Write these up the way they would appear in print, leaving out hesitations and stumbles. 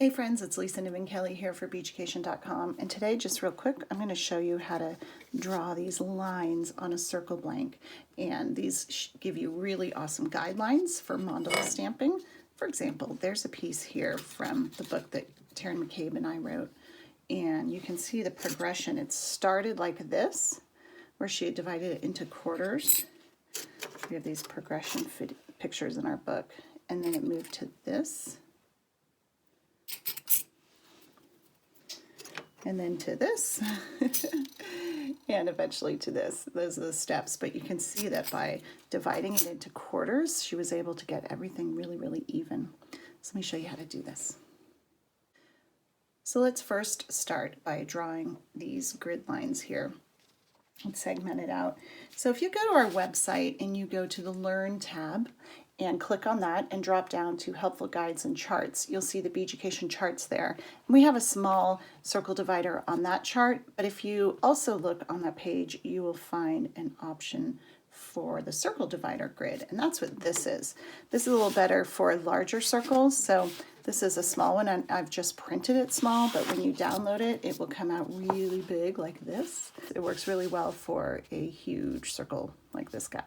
Hey friends, it's Lisa Niven Kelly here for Beaducation.com, and today, just real quick, I'm going to show you how to draw these lines on a circle blank. And these give you really awesome guidelines for mandala stamping. For example, there's a piece here from the book that Taryn McCabe and I wrote, and you can see the progression. It started like this, where she had divided it into quarters. We have these progression pictures in our book, and then it moved to this. And then to this, and eventually to this. Those are the steps, but you can see that by dividing it into quarters, she was able to get everything really, really even. So let me show you how to do this. So let's first start by drawing these grid lines here and segment it out. So if you go to our website and you go to the Learn tab, and click on that and drop down to Helpful Guides and Charts. You'll see the Beaducation charts there. And we have a small circle divider on that chart, but if you also look on that page, you will find an option for the circle divider grid, and that's what this is. This is a little better for larger circles, so this is a small one, and I've just printed it small, but when you download it, it will come out really big like this. It works really well for a huge circle like this guy.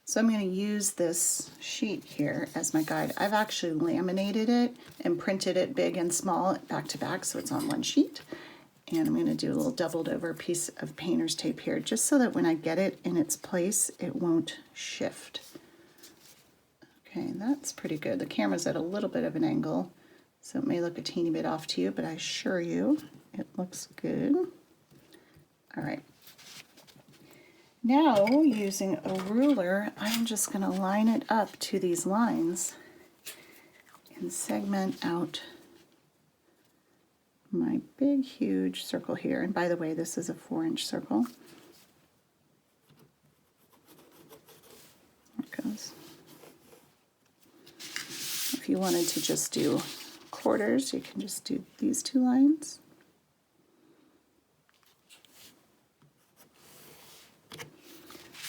So I'm going to use this sheet here as my guide. I've actually laminated it and printed it big and small back to back so it's on one sheet. And I'm going to do a little doubled over piece of painter's tape here just so that when I get it in its place, it won't shift. Okay, that's pretty good. The camera's at a little bit of an angle, so it may look a teeny bit off to you, but I assure you it looks good. All right. Now, using a ruler, I'm just going to line it up to these lines and segment out my big, huge circle here. And by the way, this is a 4-inch circle. There it goes. If you wanted to just do quarters, you can just do these two lines.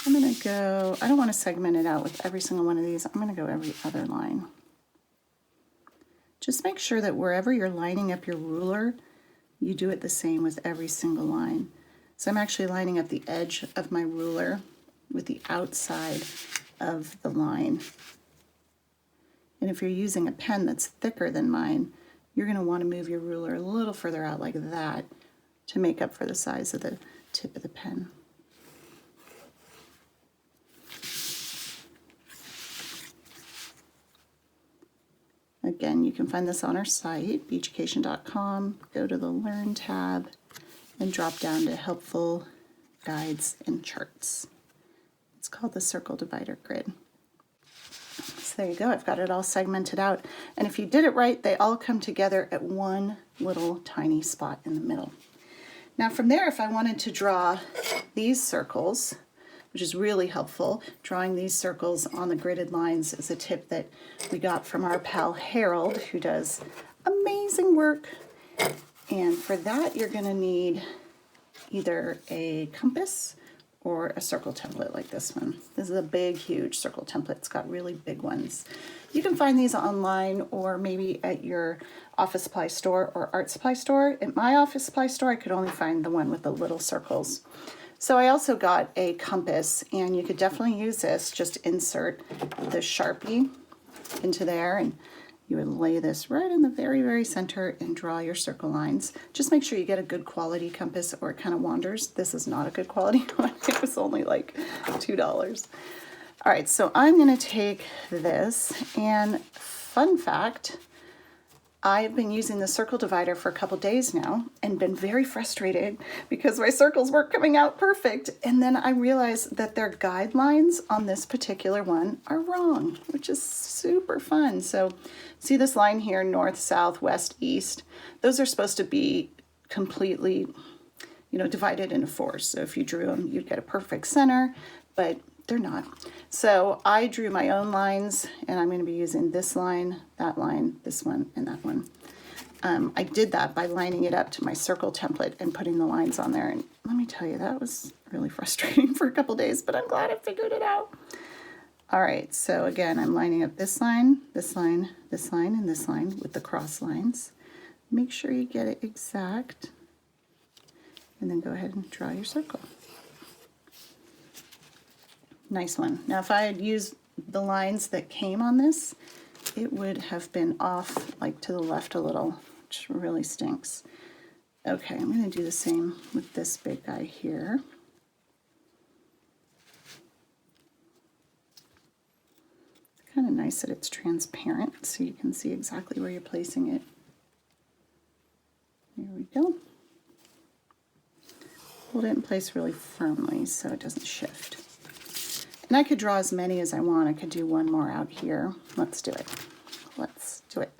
I'm going to go, I don't want to segment it out with every single one of these. I'm going to go every other line. Just make sure that wherever you're lining up your ruler, you do it the same with every single line. So I'm actually lining up the edge of my ruler with the outside of the line. And if you're using a pen that's thicker than mine, you're going to want to move your ruler a little further out like that to make up for the size of the tip of the pen. Again, you can find this on our site, Beaducation.com. Go to the Learn tab and drop down to Helpful Guides and Charts. It's called the Circle Divider Grid. So there you go. I've got it all segmented out. And if you did it right, they all come together at one little tiny spot in the middle. Now from there, if I wanted to draw these circles, which is really helpful. Drawing these circles on the gridded lines is a tip that we got from our pal Harold, who does amazing work. And for that, you're going to need either a compass or a circle template like this one. This is a big, huge circle template. It's got really big ones. You can find these online or maybe at your office supply store or art supply store. At my office supply store, I could only find the one with the little circles. So I also got a compass, and you could definitely use this. Just insert the Sharpie into there, and you would lay this right in the very, very center and draw your circle lines. Just make sure you get a good quality compass or it kind of wanders. This is not a good quality one. It was only like $2. All right, so I'm going to take this, and fun fact, I've been using the circle divider for a couple days now and been very frustrated because my circles weren't coming out perfect. And then I realized that their guidelines on this particular one are wrong, which is super fun. So see this line here, north, south, west, east. Those are supposed to be completely, divided into 4. So if you drew them, you'd get a perfect center, but they're not. So I drew my own lines, and I'm going to be using this line, this one, and that one. I did that by lining it up to my circle template and putting the lines on there. And let me tell you, that was really frustrating for a couple days, but I'm glad I figured it out. All right, so again, I'm lining up this line, this line, this line, and this line with the cross lines. Make sure you get it exact, and then go ahead and draw your circle. Nice one. Now if I had used the lines that came on this, it would have been off like to the left a little, which really stinks. Okay, I'm going to do the same with this big guy here. It's kind of nice that it's transparent so you can see exactly where you're placing it. There we go. Hold it in place really firmly so it doesn't shift. And I could draw as many as I want. I could do one more out here. Let's do it. Let's do it.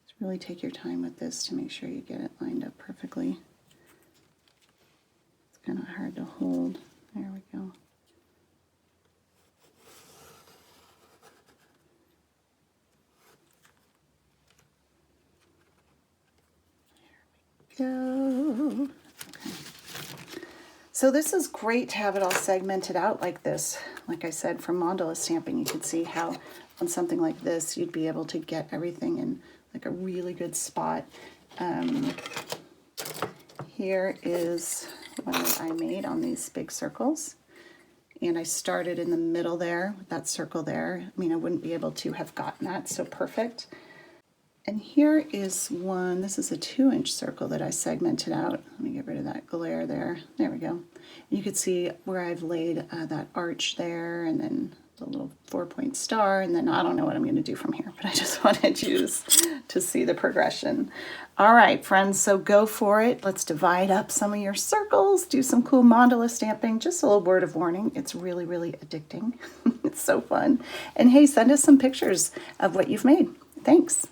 Just really take your time with this to make sure you get it lined up perfectly. It's kind of hard to hold. There we go. Go. Okay. So this is great to have it all segmented out like this. Like I said, from mandala stamping, you could see how on something like this, you'd be able to get everything in like a really good spot. Here is what I made on these big circles. And I started in the middle there with that circle there. I mean, I wouldn't be able to have gotten that so perfect. And here is one, this is a 2-inch circle that I segmented out. Let me get rid of that glare there. There we go. And you can see where I've laid that arch there, and then the little 4-point star, and then I don't know what I'm going to do from here, but I just wanted you to see the progression. All right, friends, so go for it. Let's divide up some of your circles, do some cool mandala stamping. Just a little word of warning, it's really, really addicting. It's so fun. And hey, send us some pictures of what you've made. Thanks.